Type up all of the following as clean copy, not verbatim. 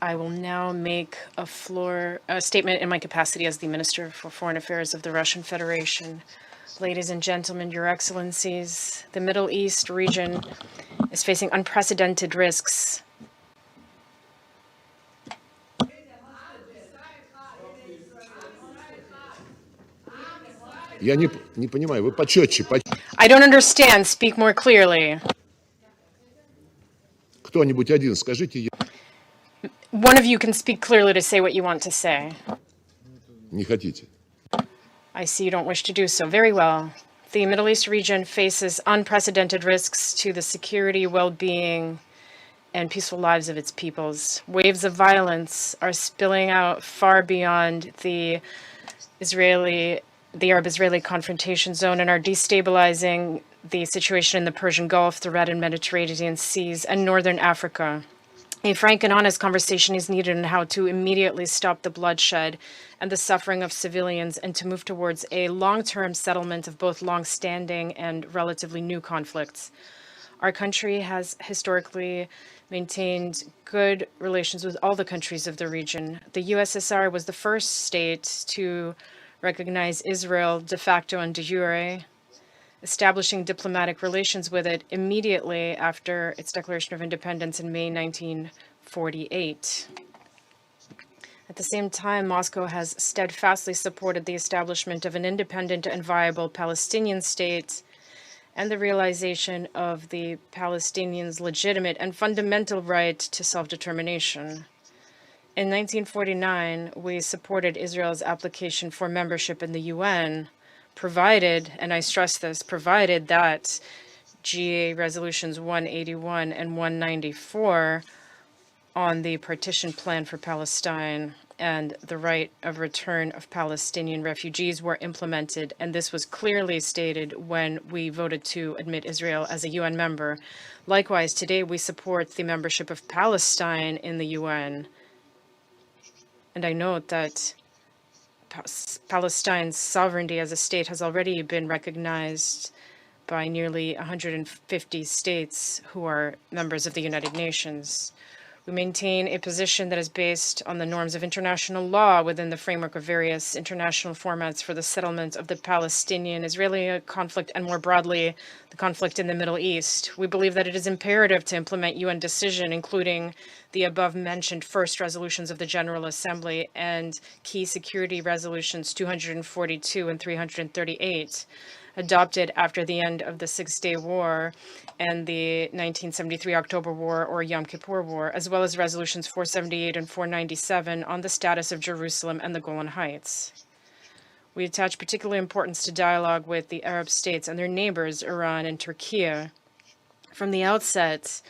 I will now make a statement in my capacity as the Minister for Foreign Affairs of the Russian Federation. Ladies and gentlemen, Your Excellencies, the Middle East region is facing unprecedented risks. Я не понимаю, вы почетче. I don't understand. Speak more clearly. Кто-нибудь один скажите. One of you can speak clearly to say what you want to say. Не хотите. I see you don't wish to do so. Very well. The Middle East region faces unprecedented risks to the security, well-being, and peaceful lives of its peoples. Waves of violence are spilling out far beyond the Arab-Israeli confrontation zone and are destabilizing the situation in the Persian Gulf, the Red and Mediterranean seas, and northern Africa. A frank and honest conversation is needed on how to immediately stop the bloodshed and the suffering of civilians and to move towards a long-term settlement of both long-standing and relatively new conflicts. Our country has historically maintained good relations with all the countries of the region. The USSR was the first state to recognize Israel de facto and de jure, establishing diplomatic relations with it immediately after its declaration of independence in May 1948. At the same time, Moscow has steadfastly supported the establishment of an independent and viable Palestinian state and the realization of the Palestinians' legitimate and fundamental right to self-determination. In 1949, we supported Israel's application for membership in the UN, provided, and I stress this, provided that GA Resolutions 181 and 194 on the partition plan for Palestine and the right of return of Palestinian refugees were implemented, and this was clearly stated when we voted to admit Israel as a UN member. Likewise, today we support the membership of Palestine in the UN. And I note that Palestine's sovereignty as a state has already been recognized by nearly 150 states who are members of the United Nations. We maintain a position that is based on the norms of international law within the framework of various international formats for the settlement of the Palestinian-Israeli conflict and more broadly, the conflict in the Middle East. We believe that it is imperative to implement UN decision, including the above-mentioned first resolutions of the General Assembly and key security resolutions 242 and 338, adopted after the end of the Six-Day War and the 1973 October War or Yom Kippur War, as well as resolutions 478 and 497 on the status of Jerusalem and the Golan Heights. We attach particular importance to dialogue with the Arab states and their neighbors, Iran and Turkey. From the outset,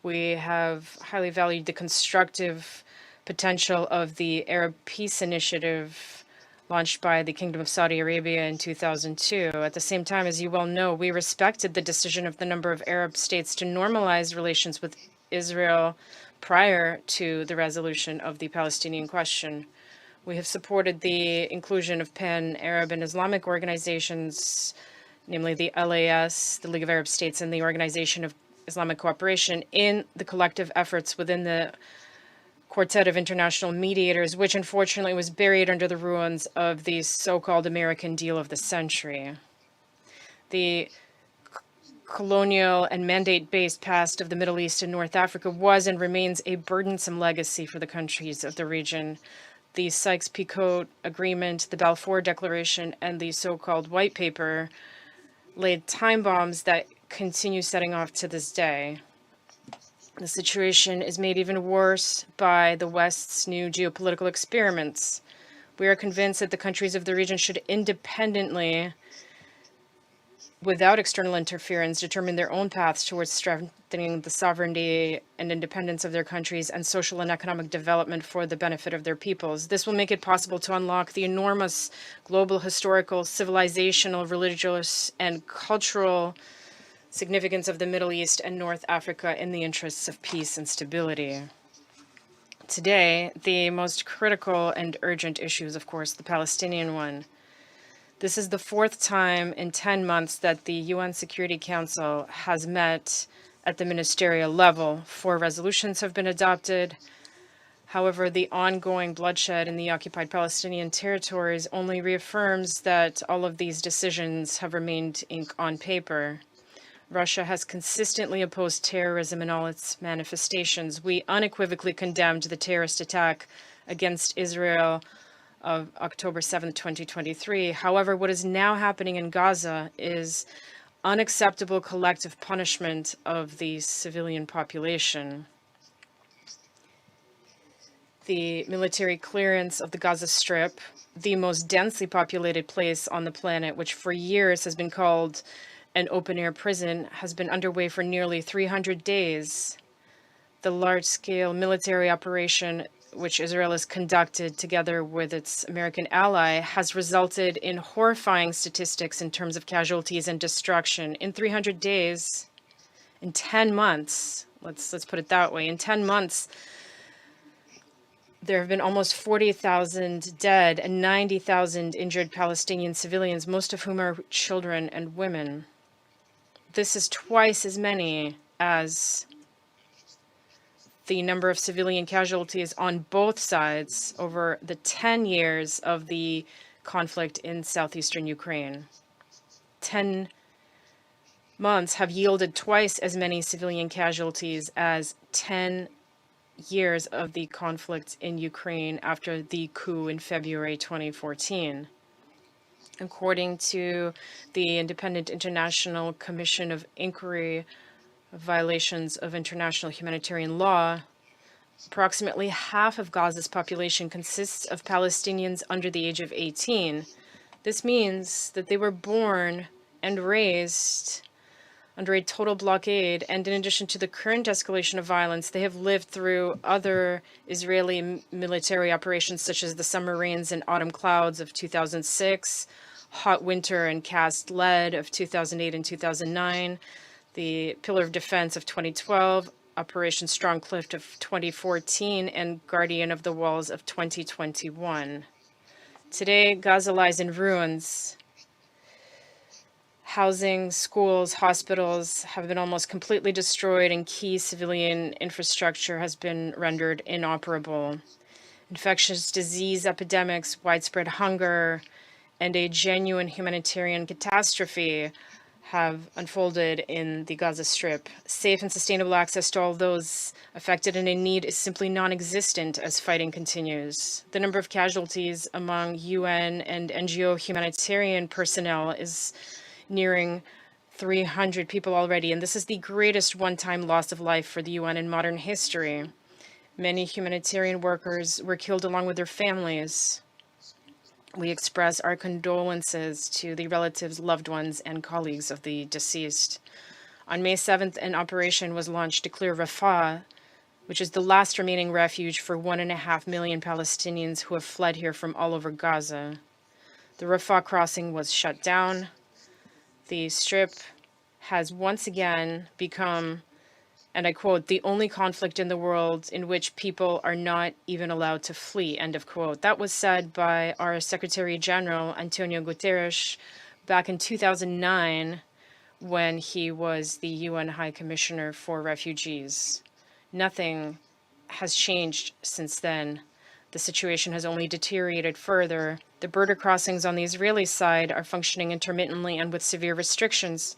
we have highly valued the constructive potential of the Arab Peace Initiative launched by the Kingdom of Saudi Arabia in 2002. At the same time, as you well know, we respected the decision of the number of Arab states to normalize relations with Israel prior to the resolution of the Palestinian question. We have supported the inclusion of pan-Arab and Islamic organizations, namely the LAS, the League of Arab States, and the Organization of Islamic Cooperation, in the collective efforts within the quartet of international mediators, which unfortunately was buried under the ruins of the so-called American deal of the century. The colonial and mandate-based past of the Middle East and North Africa was and remains a burdensome legacy for the countries of the region. The Sykes-Picot Agreement, the Balfour Declaration, and the so-called White Paper laid time bombs that continue setting off to this day. The situation is made even worse by the West's new geopolitical experiments. We are convinced that the countries of the region should independently, without external interference, determine their own paths towards strengthening the sovereignty and independence of their countries and social and economic development for the benefit of their peoples. This will make it possible to unlock the enormous global, historical, civilizational, religious, and cultural significance of the Middle East and North Africa in the interests of peace and stability. Today, the most critical and urgent issue is, of course, the Palestinian one. This is the fourth time in 10 months that the UN Security Council has met at the ministerial level. 4 resolutions have been adopted. However, the ongoing bloodshed in the occupied Palestinian territories only reaffirms that all of these decisions have remained ink on paper. Russia has consistently opposed terrorism in all its manifestations. We unequivocally condemned the terrorist attack against Israel of October 7th, 2023. However, what is now happening in Gaza is unacceptable collective punishment of the civilian population. The military clearance of the Gaza Strip, the most densely populated place on the planet, which for years has been called an open-air prison, has been underway for nearly 300 days. The large-scale military operation which Israel has conducted together with its American ally has resulted in horrifying statistics in terms of casualties and destruction. In 300 days, in 10 months, let's put it that way, in 10 months, there have been almost 40,000 dead and 90,000 injured Palestinian civilians, most of whom are children and women. This is twice as many as the number of civilian casualties on both sides over the 10 years of the conflict in southeastern Ukraine. 10 months have yielded twice as many civilian casualties as 10 years of the conflict in Ukraine after the coup in February 2014. According to the Independent International Commission of Inquiry of Violations of International Humanitarian Law, approximately half of Gaza's population consists of Palestinians under the age of 18. This means that they were born and raised under a total blockade, and in addition to the current escalation of violence, they have lived through other Israeli military operations such as the summer rains and autumn clouds of 2006, hot winter and cast lead of 2008 and 2009, the Pillar of Defense of 2012, Operation Strong Cliff of 2014, and Guardian of the Walls of 2021. Today, Gaza lies in ruins. Housing, schools, hospitals have been almost completely destroyed, and key civilian infrastructure has been rendered inoperable. Infectious disease epidemics, widespread hunger, and a genuine humanitarian catastrophe have unfolded in the Gaza Strip. Safe and sustainable access to all those affected and in need is simply non-existent as fighting continues. The number of casualties among UN and NGO humanitarian personnel is nearing 300 people already, and this is the greatest one-time loss of life for the UN in modern history. Many humanitarian workers were killed along with their families. We express our condolences to the relatives, loved ones, and colleagues of the deceased. On May 7th, an operation was launched to clear Rafah, which is the last remaining refuge for 1.5 million Palestinians who have fled here from all over Gaza. The Rafah crossing was shut down. The Strip has once again become, and I quote, the only conflict in the world in which people are not even allowed to flee, end of quote. That was said by our Secretary General, Antonio Guterres, back in 2009 when he was the UN High Commissioner for Refugees. Nothing has changed since then. The situation has only deteriorated further. The border crossings on the Israeli side are functioning intermittently and with severe restrictions.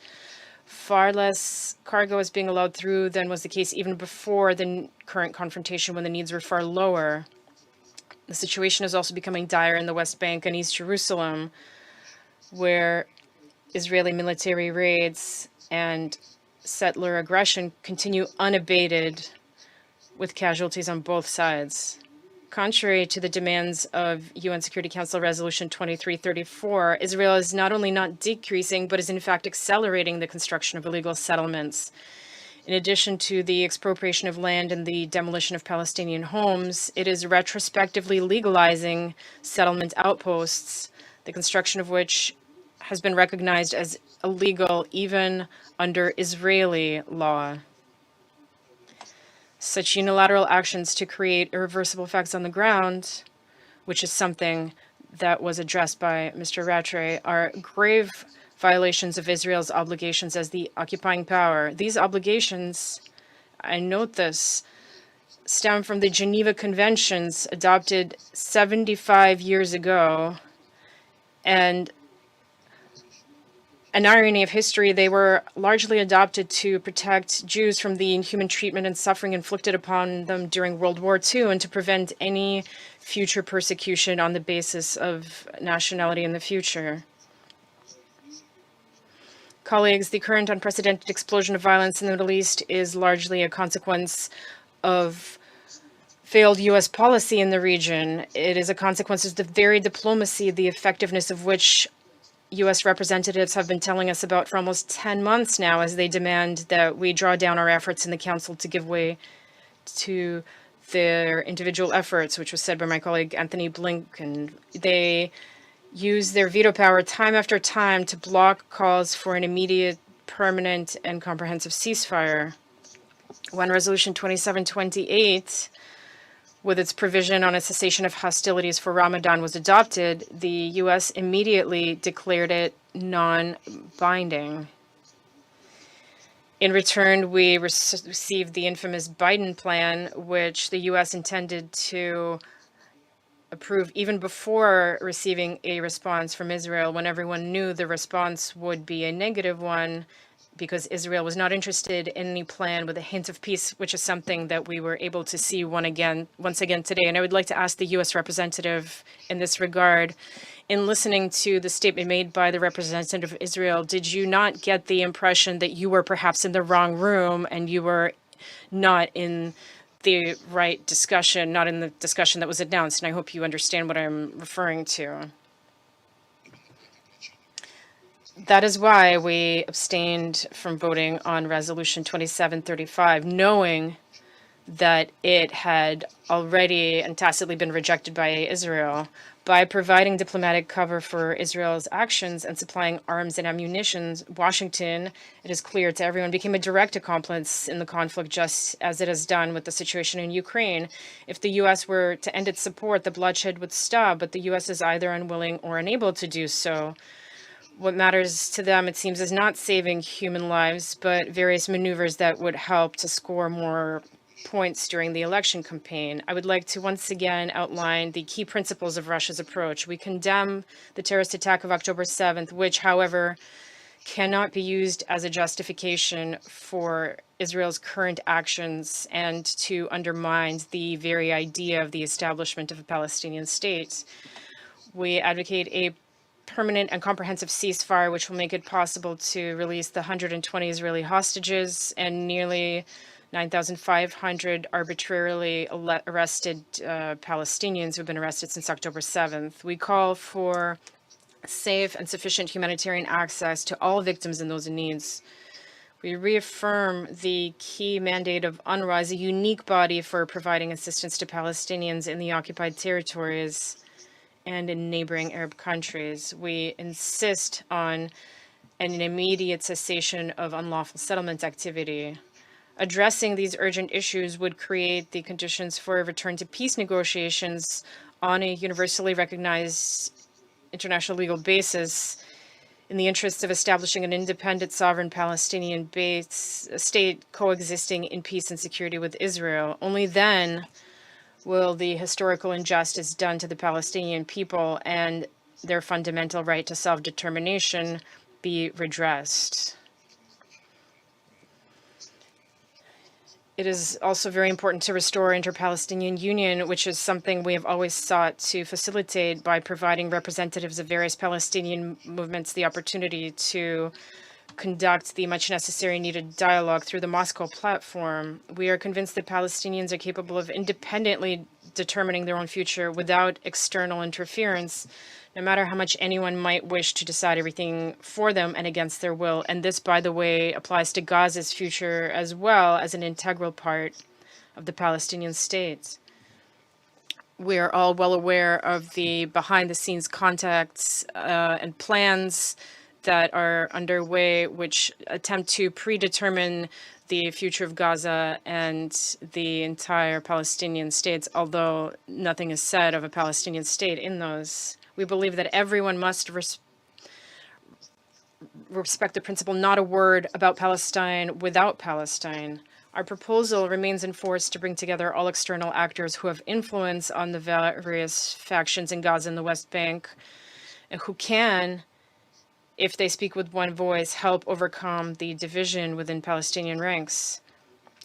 Far less cargo is being allowed through than was the case even before the current confrontation, when the needs were far lower. The situation is also becoming dire in the West Bank and East Jerusalem, where Israeli military raids and settler aggression continue unabated, with casualties on both sides. Contrary to the demands of UN Security Council Resolution 2334, Israel is not only not decreasing, but is in fact accelerating the construction of illegal settlements. In addition to the expropriation of land and the demolition of Palestinian homes, it is retrospectively legalizing settlement outposts, the construction of which has been recognized as illegal even under Israeli law. Such unilateral actions to create irreversible effects on the ground, which is something that was addressed by Mr. Rattray, are grave violations of Israel's obligations as the occupying power. These obligations, I note this, stem from the Geneva Conventions adopted 75 years ago. And an irony of history, they were largely adopted to protect Jews from the inhuman treatment and suffering inflicted upon them during World War II and to prevent any future persecution on the basis of nationality in the future. Colleagues, the current unprecedented explosion of violence in the Middle East is largely a consequence of failed U.S. policy in the region. It is a consequence of the very diplomacy, the effectiveness of which U.S. representatives have been telling us about for almost 10 months now, as they demand that we draw down our efforts in the Council to give way to their individual efforts, which was said by my colleague Anthony Blinken. They use their veto power time after time to block calls for an immediate, permanent, and comprehensive ceasefire. When Resolution 2728, with its provision on a cessation of hostilities for Ramadan, was adopted, the U.S. immediately declared it non-binding. In return, we received the infamous Biden plan, which the U.S. intended to approve even before receiving a response from Israel, when everyone knew the response would be a negative one, because Israel was not interested in any plan with a hint of peace, which is something that we were able to see once again today. And I would like to ask the U.S. representative in this regard, in listening to the statement made by the representative of Israel, did you not get the impression that you were perhaps in the wrong room and you were not in the right discussion, not in the discussion that was announced? And I hope you understand what I'm referring to. That is why we abstained from voting on Resolution 2735, knowing that it had already and tacitly been rejected by Israel. By providing diplomatic cover for Israel's actions and supplying arms and ammunition, Washington, it is clear to everyone, became a direct accomplice in the conflict, just as it has done with the situation in Ukraine. If the U.S. were to end its support, the bloodshed would stop, but the U.S. is either unwilling or unable to do so. What matters to them, it seems, is not saving human lives, but various maneuvers that would help to score more points during the election campaign. I would like to once again outline the key principles of Russia's approach. We condemn the terrorist attack of October 7th, which, however, cannot be used as a justification for Israel's current actions and to undermine the very idea of the establishment of a Palestinian state. We advocate a permanent and comprehensive ceasefire, which will make it possible to release the 120 Israeli hostages and nearly 9,500 arbitrarily arrested Palestinians who have been arrested since October 7th. We call for safe and sufficient humanitarian access to all victims and those in need. We reaffirm the key mandate of UNRWA as a unique body for providing assistance to Palestinians in the occupied territories and in neighboring Arab countries. We insist on an immediate cessation of unlawful settlement activity. Addressing these urgent issues would create the conditions for a return to peace negotiations on a universally recognized international legal basis in the interests of establishing an independent, sovereign Palestinian state coexisting in peace and security with Israel. Only then will the historical injustice done to the Palestinian people and their fundamental right to self-determination be redressed. It is also very important to restore inter-Palestinian union, which is something we have always sought to facilitate by providing representatives of various Palestinian movements the opportunity to conduct the much necessary needed dialogue through the Moscow platform. We are convinced that Palestinians are capable of independently determining their own future without external interference, no matter how much anyone might wish to decide everything for them and against their will. And this, by the way, applies to Gaza's future as well as an integral part of the Palestinian state. We are all well aware of the behind-the-scenes contacts and plans that are underway, which attempt to predetermine the future of Gaza and the entire Palestinian states, although nothing is said of a Palestinian state in those. We believe that everyone must respect the principle, not a word about Palestine without Palestine. Our proposal remains in force to bring together all external actors who have influence on the various factions in Gaza and the West Bank, and who can, if they speak with one voice, help overcome the division within Palestinian ranks.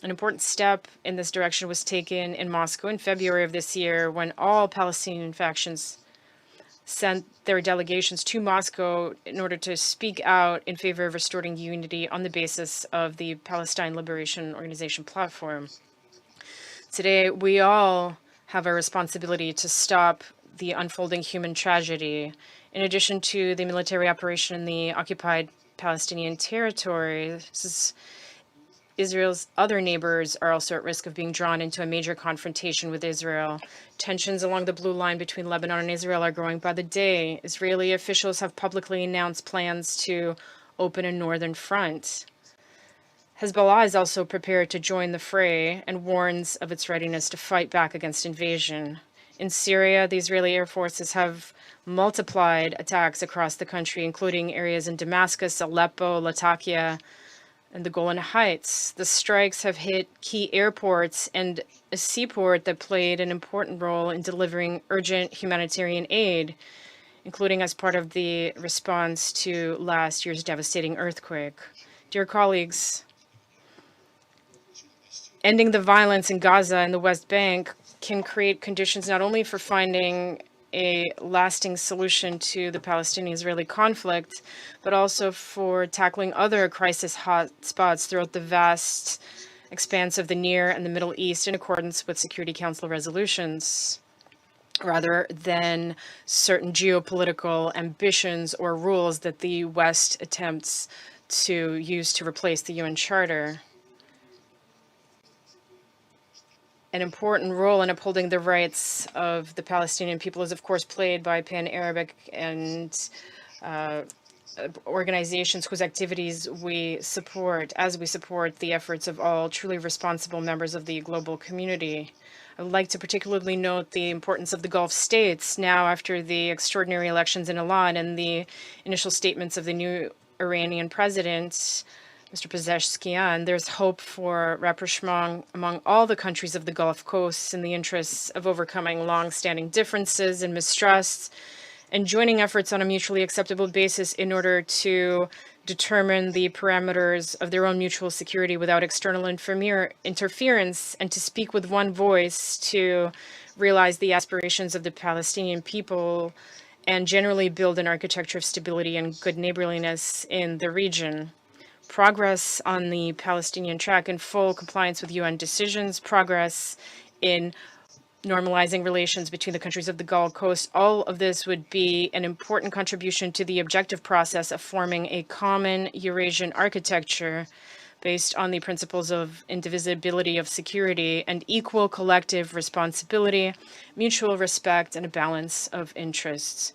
An important step in this direction was taken in Moscow in February of this year, when all Palestinian factions sent their delegations to Moscow in order to speak out in favor of restoring unity on the basis of the Palestine Liberation Organization platform. Today, we all have a responsibility to stop the unfolding human tragedy. In addition to the military operation in the occupied Palestinian territories, Israel's other neighbors are also at risk of being drawn into a major confrontation with Israel. Tensions along the blue line between Lebanon and Israel are growing by the day. Israeli officials have publicly announced plans to open a northern front. Hezbollah is also prepared to join the fray and warns of its readiness to fight back against invasion. In Syria, the Israeli air forces have multiplied attacks across the country, including areas in Damascus, Aleppo, Latakia, and the Golan Heights. The strikes have hit key airports and a seaport that played an important role in delivering urgent humanitarian aid, including as part of the response to last year's devastating earthquake. Dear colleagues, ending the violence in Gaza and the West Bank can create conditions not only for finding a lasting solution to the Palestinian-Israeli conflict, but also for tackling other crisis hotspots throughout the vast expanse of the Near and the Middle East in accordance with Security Council resolutions, rather than certain geopolitical ambitions or rules that the West attempts to use to replace the UN Charter. An important role in upholding the rights of the Palestinian people is, of course, played by Pan-Arabic and organizations whose activities we support, as we support the efforts of all truly responsible members of the global community. I would like to particularly note the importance of the Gulf states now after the extraordinary elections in Iran and the initial statements of the new Iranian president, Mr. Pezeshkian. There's hope for rapprochement among all the countries of the Gulf Coast in the interests of overcoming long-standing differences and mistrusts and joining efforts on a mutually acceptable basis in order to determine the parameters of their own mutual security without external interference, and to speak with one voice to realize the aspirations of the Palestinian people and generally build an architecture of stability and good neighborliness in the region. Progress on the Palestinian track in full compliance with UN decisions, progress in normalizing relations between the countries of the Gulf Coast, all of this would be an important contribution to the objective process of forming a common Eurasian architecture based on the principles of indivisibility of security and equal collective responsibility, mutual respect, and a balance of interests.